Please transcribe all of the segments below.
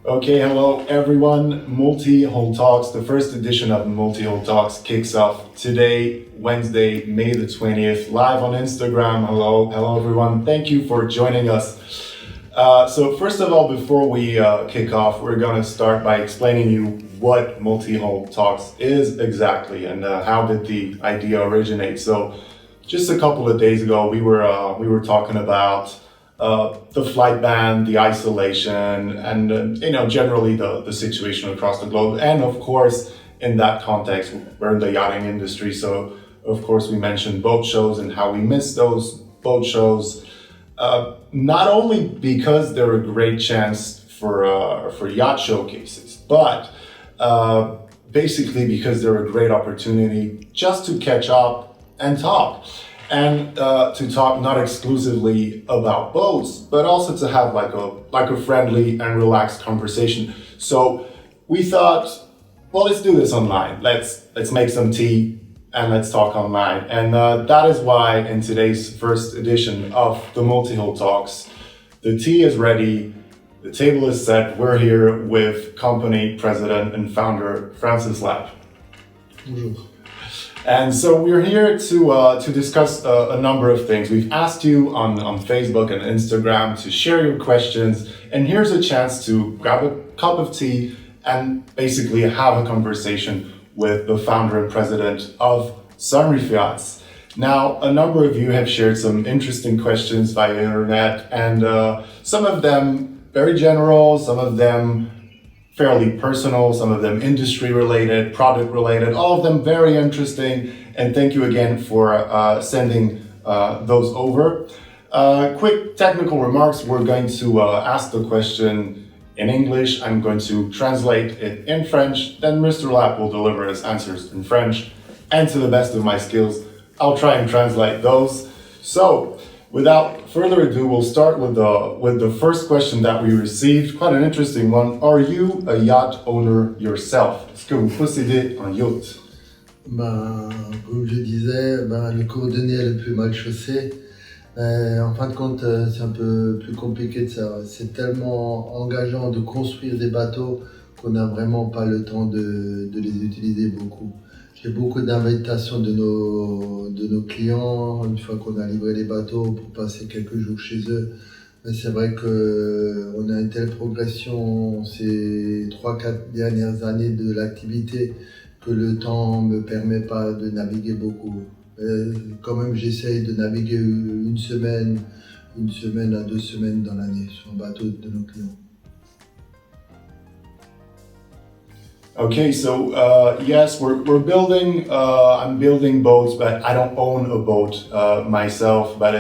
Okay, hello everyone. Mul-Tea-Hull Talks, the first edition of Mul-Tea-Hull Talks kicks off today, Wednesday, May the 20th, live on Instagram. Hello everyone. Thank you for joining us. So first of all, before we kick off, we're going to start by explaining you what Mul-Tea-Hull Talks is exactly and how did the idea originate. So just a couple of days ago, we were talking about the flight ban, the isolation, and generally the situation across the globe. And of course, in that context, we're in the yachting industry, so of course we mentioned boat shows and how we miss those boat shows. Not only because they're a great chance for yacht showcases, but basically because they're a great opportunity just to catch up and talk. And to talk not exclusively about boats, but also to have like a friendly and relaxed conversation. So we thought, well, let's do this online. Let's make some tea and let's talk online. And that is why in today's first edition of the Mul-Tea-Hull Talks, the tea is ready, the table is set. We're here with company president and founder Francis Lapp. Bonjour. And so we're here to discuss a number of things. We've asked you on Facebook and Instagram to share your questions, and here's a chance to grab a cup of tea and basically have a conversation with the founder and president of Sunreef Yachts. Now, a number of you have shared some interesting questions via internet, and some of them very general, some of them fairly personal, some of them industry related, product related, all of them very interesting. And thank you again for sending those over. Quick technical remarks. We're going to ask the question in English. I'm going to translate it in French. Then Mr. Lapp will deliver his answers in French. And to the best of my skills, I'll try and translate those. So, without further ado, we'll start with the first question that we received. Quite an interesting one. Are you a yacht owner yourself? Est-ce que vous possédez un yacht? Comme je disais, le cordonnier est le plus mal chaussé. En fin de compte, c'est un peu plus compliqué de ça. C'est tellement engageant de construire des bateaux qu'on n'a vraiment pas le temps de les utiliser beaucoup. J'ai beaucoup d'invitations de nos clients, une fois qu'on a livré les bateaux, pour passer quelques jours chez eux. Mais c'est vrai qu'on a une telle progression ces 3-4 dernières années de l'activité que le temps ne me permet pas de naviguer beaucoup. Quand même, j'essaye de naviguer une semaine à 2 semaines dans l'année sur un bateau de nos clients. Okay, so yes, we're building. I'm building boats, but I don't own a boat myself. But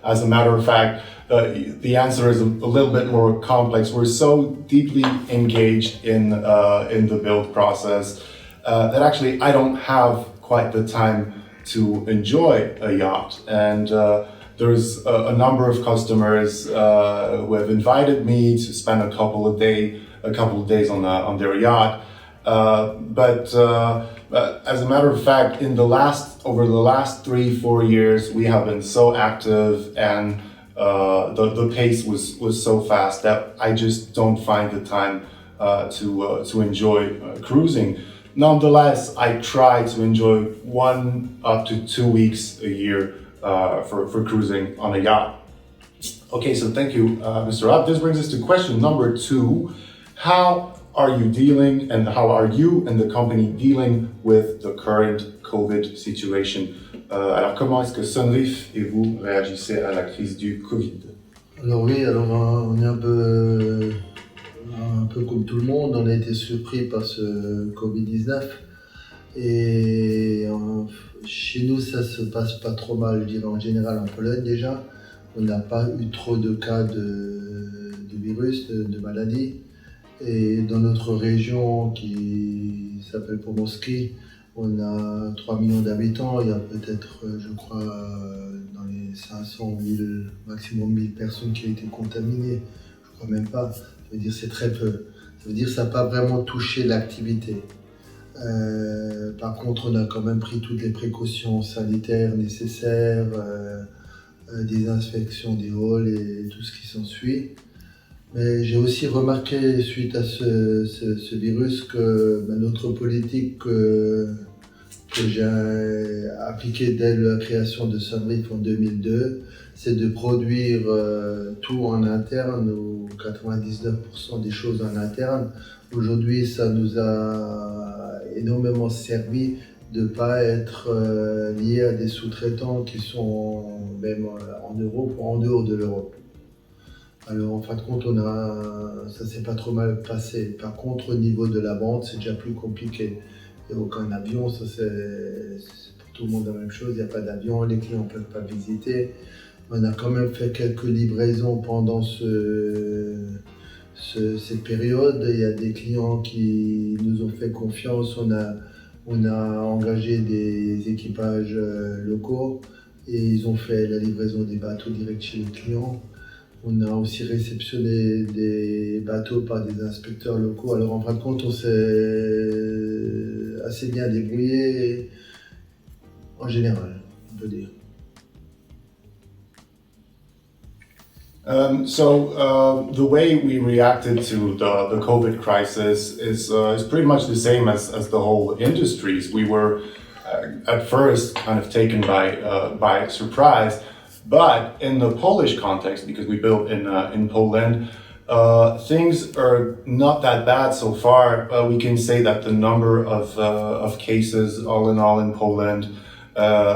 as a matter of fact, the answer is a little bit more complex. We're so deeply engaged in the build process that actually I don't have quite the time to enjoy a yacht. And there's a number of customers who have invited me to spend a couple of days on their yacht. But as a matter of fact, over the last 3-4 years, we have been so active, and the pace was so fast that I just don't find the time to enjoy cruising. Nonetheless, I try to enjoy 1 up to 2 weeks a year for cruising on a yacht. Okay, so thank you, Mr. Lapp. This brings us to question number 2. How are you dealing, and how are you and the company dealing with the current COVID situation? Alors, comment est-ce que Sunreef et vous réagissez à la crise du Covid? Alors oui, on est un peu comme tout le monde, on a été surpris par ce Covid-19. Et chez nous, ça se passe pas trop mal, je dirais en général en Pologne déjà. On n'a pas eu trop de cas de virus, de maladie. Et dans notre région qui s'appelle Pomorski, on a 3 millions d'habitants. Il y a peut-être, je crois, dans les 500 000, maximum 1000 personnes qui ont été contaminées. Je crois même pas. Ça veut dire c'est très peu. Ça veut dire que ça n'a pas vraiment touché l'activité. Par contre, on a quand même pris toutes les précautions sanitaires nécessaires, des inspections des halls et tout ce qui s'ensuit. Mais j'ai aussi remarqué, suite à ce virus, que notre politique que j'ai appliquée dès la création de Sunreef en 2002, c'est de produire tout en interne, ou 99% des choses en interne. Aujourd'hui, ça nous a énormément servi de ne pas être lié à des sous-traitants qui sont même en Europe ou en dehors de l'Europe. Alors en fin de compte, ça s'est pas trop mal passé. Par contre, au niveau de la vente, c'est déjà plus compliqué. Il n'y a aucun avion, ça c'est pour tout le monde la même chose. Il n'y a pas d'avion, les clients ne peuvent pas visiter. On a quand même fait quelques livraisons pendant cette période. Il y a des clients qui nous ont fait confiance. On a engagé des équipages locaux et ils ont fait la livraison des bateaux direct chez les clients. On a aussi réceptionné des bateaux par des inspecteurs locaux. Alors en fin de compte, on s'est assez bien débrouillé en général, on peut dire. The way we reacted to the COVID crisis is pretty much the same as the whole industries. We were at first kind of taken by surprise, but in the Polish context, because we built in Poland, things are not that bad so far. We can say that the number of cases, all in Poland,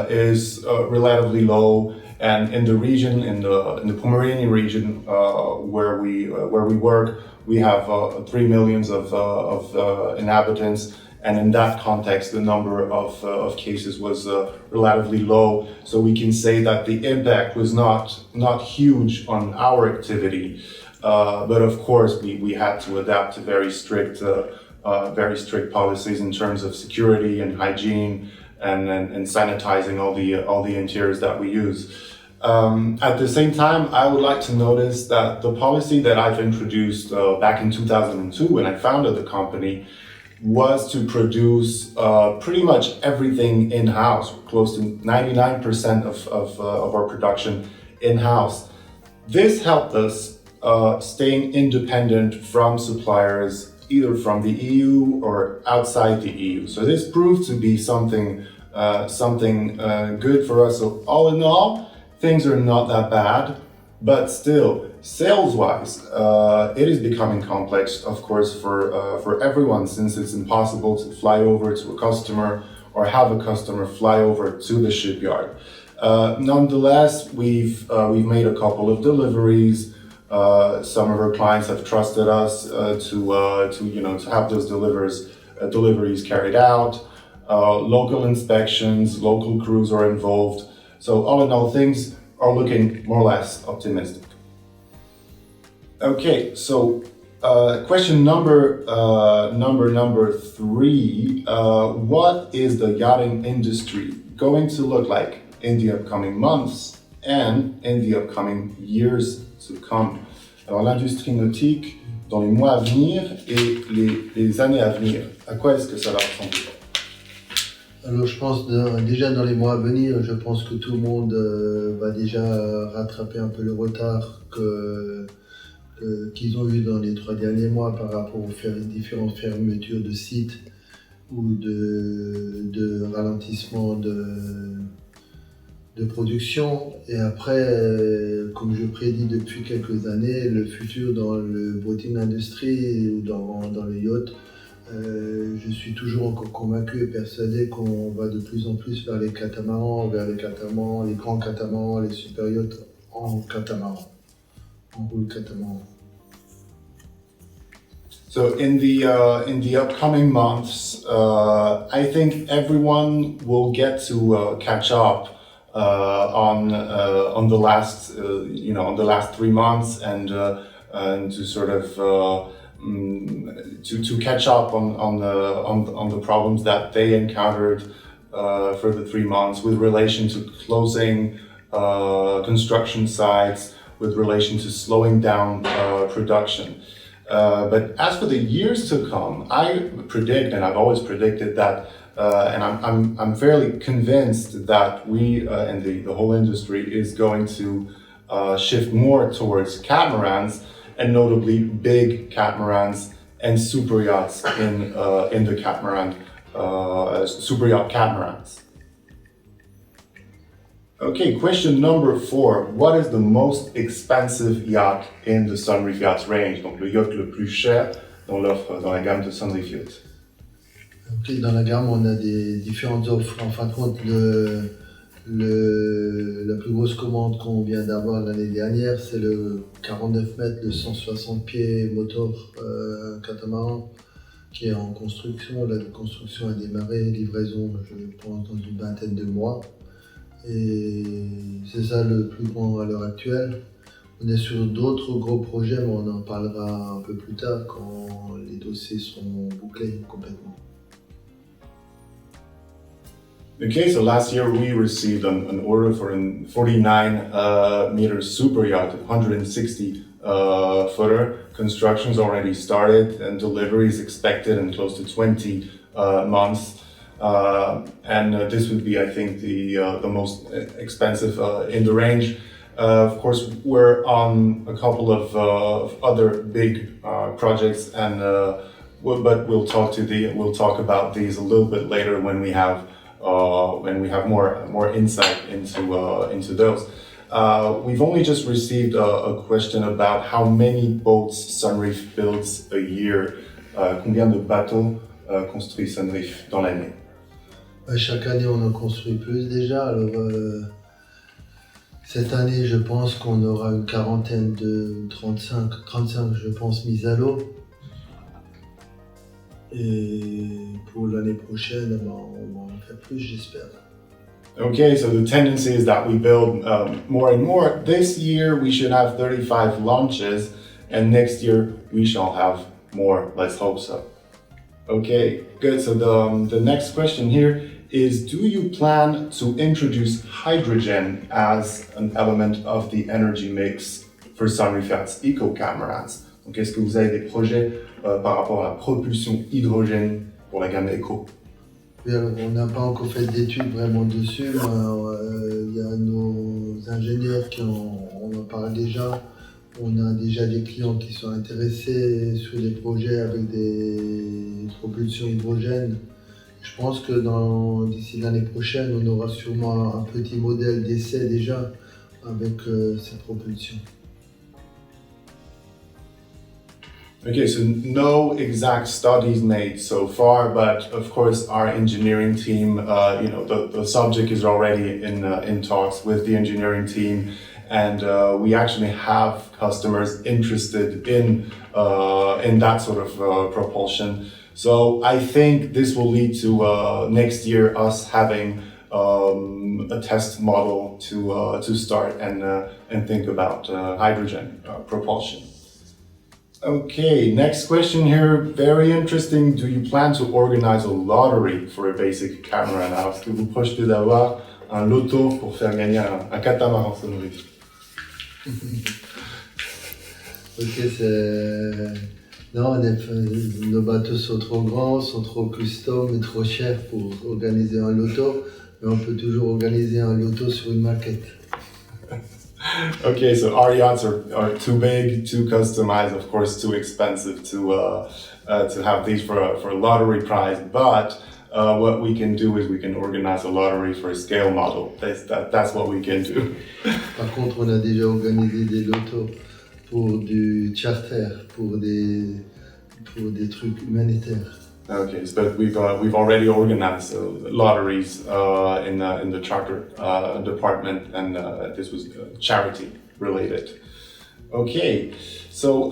is relatively low. And in the region, in the Pomeranian region, where we work, we have 3 million of inhabitants, and in that context, the number of cases was relatively low. So we can say that the impact was not huge on our activity, but of course we had to adapt to very strict policies in terms of security and hygiene. And sanitizing all the interiors that we use. At the same time, I would like to notice that the policy that I've introduced back in 2002 when I founded the company was to produce pretty much everything in-house, close to 99% of our production in-house. This helped us staying independent from suppliers either from the EU or outside the EU. So this proved to be something good for us. So all in all, things are not that bad, but still, sales-wise, it is becoming complex, of course, for everyone, since it's impossible to fly over to a customer or have a customer fly over to the shipyard. Nonetheless, we've made a couple of deliveries. Some of our clients have trusted us to have those deliveries carried out. Local inspections, local crews are involved. So all in all, things are looking more or less optimistic. Okay, so question number 3. What is the yachting industry going to look like in the upcoming months and in the upcoming years to come? Alors l'industrie nautique dans les mois à venir et les années à venir, à quoi est-ce que ça va ressembler? Alors je pense déjà dans les mois à venir, je pense que tout le monde va déjà rattraper un peu le retard qu'ils ont eu dans les 3 derniers mois par rapport aux différentes fermetures de sites ou de ralentissement de production. Et après, comme je prédis depuis quelques années, le futur dans le boating industry ou dans le yacht, je suis toujours encore convaincu et persuadé qu'on va de plus en plus vers les catamarans, les grands catamarans, les super yachts en catamaran, en roule catamaran. So in the upcoming months, I think everyone will get to catch up on the last on the last 3 months and to sort of to catch up on the problems that they encountered for the 3 months with relation to closing construction sites, with relation to slowing down production. But as for the years to come, I predict, and I've always predicted that, and I'm fairly convinced that we and the whole industry is going to shift more towards catamarans. and notably big catamarans and super yachts in the catamaran, super yacht catamarans. Okay, question number 4. What is the most expensive yacht in the Sunreef Yachts range? Donc le yacht le plus cher dans l'offre, dans la gamme de Sunreef Yachts. Ok, dans la gamme, on a des différentes offres. En fin de compte, la plus grosse commande qu'on vient d'avoir l'année dernière, c'est le 49 mètres, le 160 pieds moteur catamaran qui est en construction. La construction a démarré, livraison, je pense, dans une vingtaine de mois. Et c'est ça le plus grand à l'heure actuelle. On est sur d'autres gros projets, mais on en parlera un peu plus tard quand les dossiers seront bouclés complètement. Okay, so last year we received an order for a 49 meter super yacht, 160 footer. Construction's already started and delivery is expected in close to 20 months. And this would be, I think, the most expensive in the range. Of course, we're on a couple of other big projects, and but we'll talk about these a little bit later when we have more insight into those. We've only just received a question about how many boats Sunreef builds a year. Combien de bateaux construit Sunreef dans l'année? Chaque année, on en construit plus déjà. Alors, cette année, je pense qu'on aura une quarantaine de 35, je pense, mises à l'eau. Et pour l'année prochaine, on va en faire plus, j'espère. Okay, so the tendency is that we build more and more. This year we should have 35 launches, and next year we shall have more. Let's hope so. Okay, good. So the next question here is, do you plan to introduce hydrogen as an element of the energy mix for Sunreef Yachts Eco Catamarans? Donc, est-ce que vous avez des projets par rapport à la propulsion hydrogène pour la gamme Eco? Oui, alors, on n'a pas encore fait d'études vraiment dessus, mais il y a nos ingénieurs on en parle déjà. On a déjà des clients qui sont intéressés sur des projets avec des propulsions hydrogène. Je pense que d'ici l'année prochaine, on aura sûrement un petit modèle d'essai déjà avec cette propulsion. Okay, so no exact studies made so far, but of course our engineering team, the subject is already in talks with the engineering team, and we actually have customers interested in that sort of propulsion. So I think this will lead to next year us having a test model to start and think about hydrogen propulsion. Okay, next question here, very interesting. Do you plan to organize a lottery for a basic catamaran? Alors, est-ce que vous projetez d'avoir un loto pour faire gagner un catamaran Sunreef? Ok, non, nos bateaux sont trop grands, sont trop custom et trop chers pour organiser un loto, mais on peut toujours organiser un loto sur une maquette. Okay, so our yachts are too big, too customized, of course, too expensive to have these for a lottery prize. But what we can do is we can organize a lottery for a scale model. That's what we can do. Par contre, on a déjà organisé des lotos pour du charter, pour des trucs humanitaires. Okay, but we've already organized lotteries in the charter department, and this was charity related. Okay, so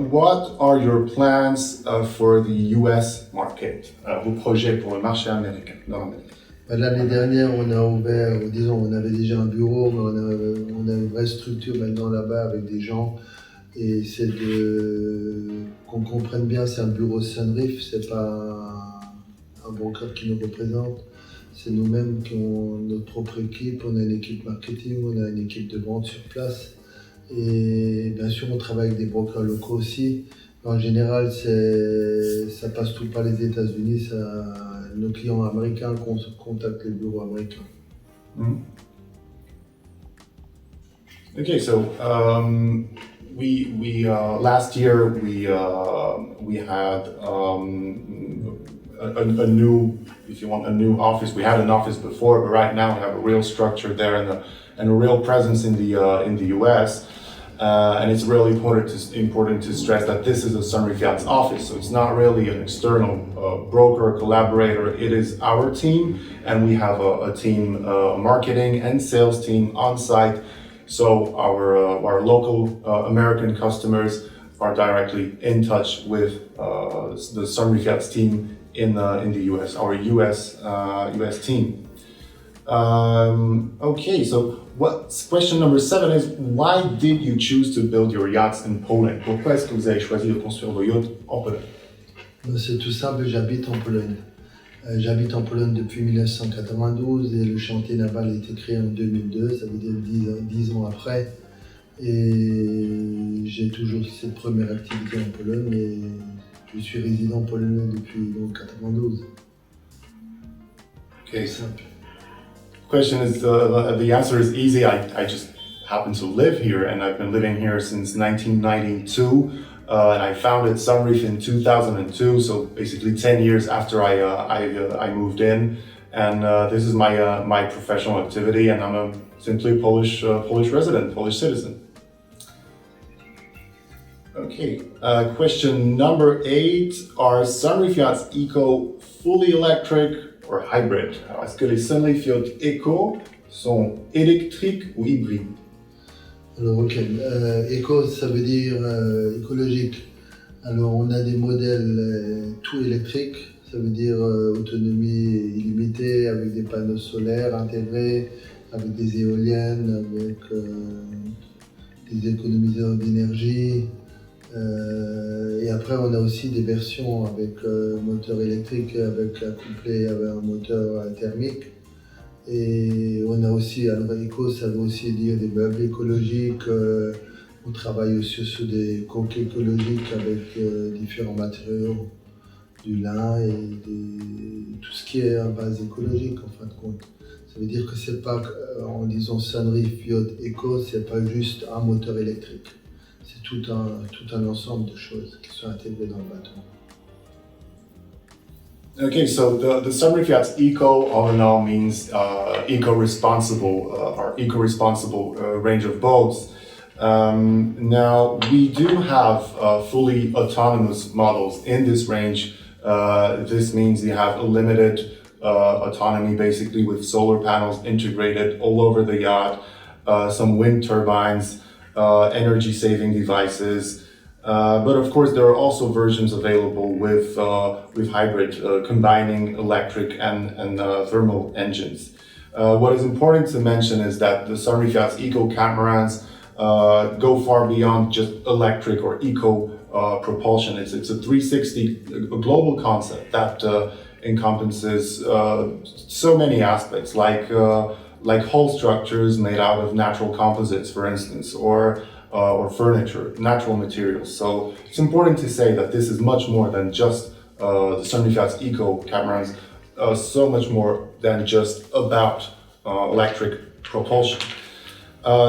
what are your plans for the US market? Vos projets pour le marché américain, nord-américain? L'année dernière, on a ouvert, disons, on avait déjà un bureau, mais on a une vraie structure maintenant là-bas avec des gens. Et c'est qu'on comprenne bien, c'est un bureau Sunreef, c'est pas un broker qui nous représente. C'est nous-mêmes qui avons notre propre équipe, on a une équipe marketing, on a une équipe de vente sur place. Et bien sûr, on travaille avec des brokers locaux aussi. En général, ça passe tout par les États-Unis. Nos clients américains contactent les bureaux américains. Okay, so we last year we had a new, if you want, a new office. We had an office before, but right now we have a real structure there and a real presence in the US. And it's really important to stress that this is a Sunreef Yachts office, so it's not really an external broker or collaborator. It is our team, and we have a team, marketing and sales team on site. So our local American customers are directly in touch with the Sunreef Yachts team in the US, our US team. Okay, so question number 7 is, why did you choose to build your yachts in Poland? Pourquoi est-ce que vous avez choisi de construire vos yachts en Pologne? C'est tout simple, j'habite en Pologne. J'habite en Pologne depuis 1992 et le chantier naval a été créé en 2002, ça veut dire 10 ans après. Et j'ai toujours cette première activité en Pologne et je suis résident polonais depuis 1992. Okay. Simple. Question is, the answer is easy. I just happen to live here, and I've been living here since 1992. And I founded Sunreef in 2002, so basically 10 years after I moved in. And this is my professional activity, and I'm simply a Polish resident, Polish citizen. Okay, question number 8: are Sunreef Yachts Eco fully electric or hybrid? Alors, est-ce que les Sunreef Yachts Eco sont électriques ou hybrides? Alors, ok. Éco, ça veut dire écologique. Alors, on a des modèles tout électriques, ça veut dire autonomie illimitée avec des panneaux solaires intégrés, avec des éoliennes, avec des économiseurs d'énergie. Et après, on a aussi des versions avec moteur électrique, avec couplé avec un moteur thermique. Et on a aussi, alors éco, ça veut aussi dire des meubles écologiques. On travaille aussi sur des coques écologiques avec différents matériaux, du lin et tout ce qui est à base écologique en fin de compte. Ça veut dire que c'est pas, en disant Sunreef Yacht Eco, c'est pas juste un moteur électrique. C'est tout un ensemble de choses qui sont intégrées dans le bateau. Okay, so the Sunreef Yachts Eco, all in all, means eco-responsible range of boats. Now, we do have fully autonomous models in this range. This means you have a limited autonomy, basically, with solar panels integrated all over the yacht, some wind turbines, energy-saving devices. But of course, there are also versions available with hybrid, combining electric and thermal engines. What is important to mention is that the Sunreef Yachts Eco catamarans go far beyond just electric or eco propulsion. It's a 360, a global concept that encompasses so many aspects, like hull structures made out of natural composites, for instance, or furniture, natural materials. So it's important to say that this is much more than just the Sunreef Yachts Eco catamarans, so much more than just about electric propulsion.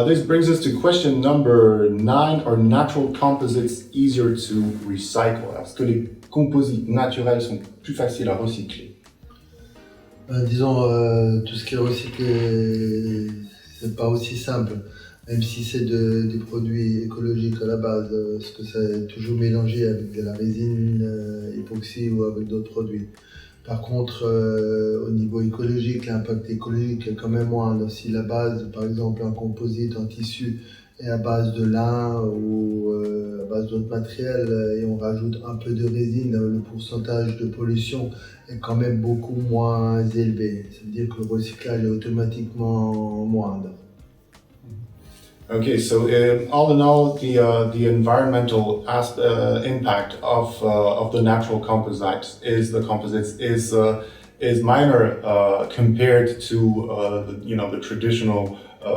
This brings us to question number 9. Are natural composites easier to recycle? Est-ce que les composites naturels sont plus faciles à recycler? Disons, tout ce qui est recyclé, c'est pas aussi simple. Même si c'est des produits écologiques à la base, parce que c'est toujours mélangé avec de la résine époxy ou avec d'autres produits. Par contre, au niveau écologique, l'impact écologique est quand même moindre. Si la base, par exemple, un composite en tissu est à base de lin ou à base d'autres matériels et on rajoute un peu de résine, le pourcentage de pollution est quand même beaucoup moins élevé. Ça veut dire que le recyclage est automatiquement moindre. Okay, so all in all, the environmental impact of the natural composites is minor compared to the traditional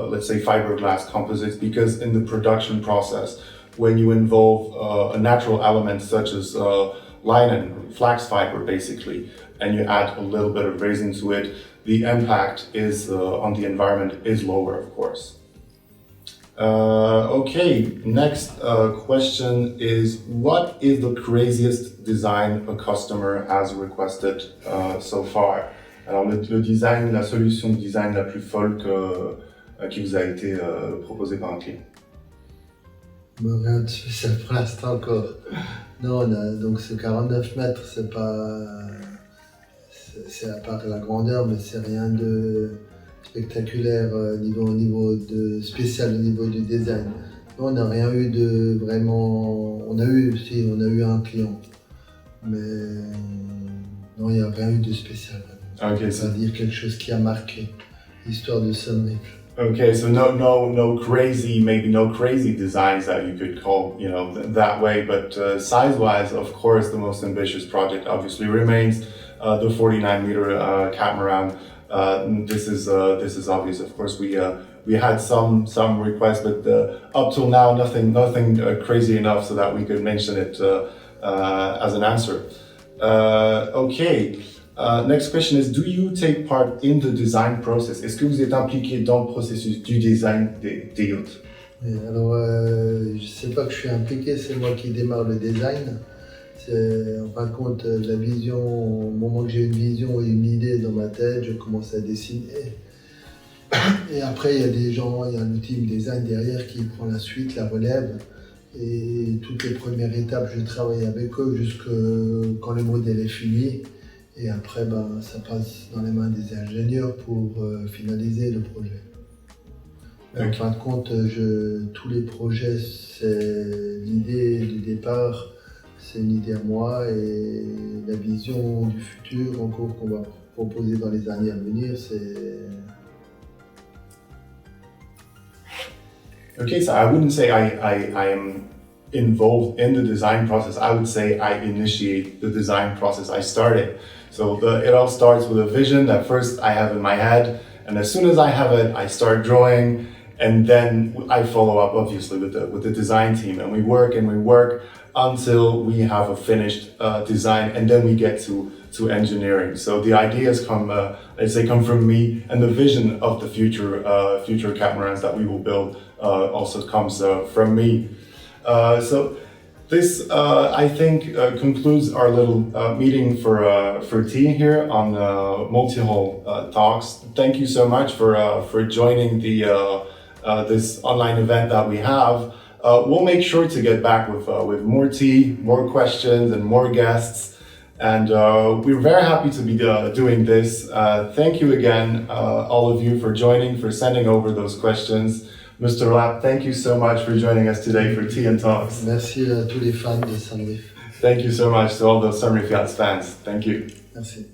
let's say fiberglass composites, because in the production process, when you involve a natural element such as linen, flax fiber basically, and you add a little bit of resin to it, the impact is on the environment is lower, of course. Okay, next question is, what is the craziest design a customer has requested so far? Alors le design, la solution de design la plus folle qui vous a été proposée par un client. Rien de spécial pour l'instant encore. Non, donc ce 49 mètres, c'est pas... C'est à part la grandeur, mais c'est rien de spectaculaire niveau de spécial au niveau du design. Non, on n'a rien eu de vraiment... On a eu un client, mais non, il n'y a rien eu de spécial. Okay, ça veut dire quelque chose qui a marqué l'histoire de Sunreef. Okay, so no crazy, maybe no crazy designs that you could call, that way, but size-wise, of course, the most ambitious project obviously remains the 49-meter catamaran. This is obvious. Of course, we had some requests, but up till now, nothing crazy enough so that we could mention it as an answer. Okay. Next question is, do you take part in the design process? Est-ce que vous êtes impliqué dans le processus du design des yachts? Alors, je sais pas que je suis impliqué, c'est moi qui démarre le design. En fin de compte, la vision, au moment que j'ai une vision et une idée dans ma tête, je commence à dessiner. Et après, il y a des gens, il y a un team design derrière qui prend la suite, la relève. Et toutes les premières étapes, je travaille avec eux jusqu'à quand le modèle est fini. Et après, ça passe dans les mains des ingénieurs pour finaliser le projet. Okay. En fin de compte, tous les projets, c'est l'idée du départ, c'est une idée à moi, et la vision du futur encore qu'on va proposer dans les années à venir, c'est... Okay, so I wouldn't say I am involved in the design process. I would say I initiate the design process. I start it. So it all starts with a vision that first I have in my head, and as soon as I have it, I start drawing, and then I follow up obviously with the design team, and we work until we have a finished design, and then we get to engineering. So the ideas come from me, and the vision of the future catamarans that we will build also comes from me. So this, I think, concludes our little meeting for tea here on Mul-Tea-Hull Talks. Thank you so much for joining this online event that we have. We'll make sure to get back with more tea, more questions, and more guests. And we're very happy to be doing this. Thank you again, all of you, for joining, for sending over those questions. Mr. Lapp, thank you so much for joining us today for Tea and Talks. Merci à tous les fans de Sunreef. Thank you so much to all the Sunreef Yachts fans. Thank you. Merci.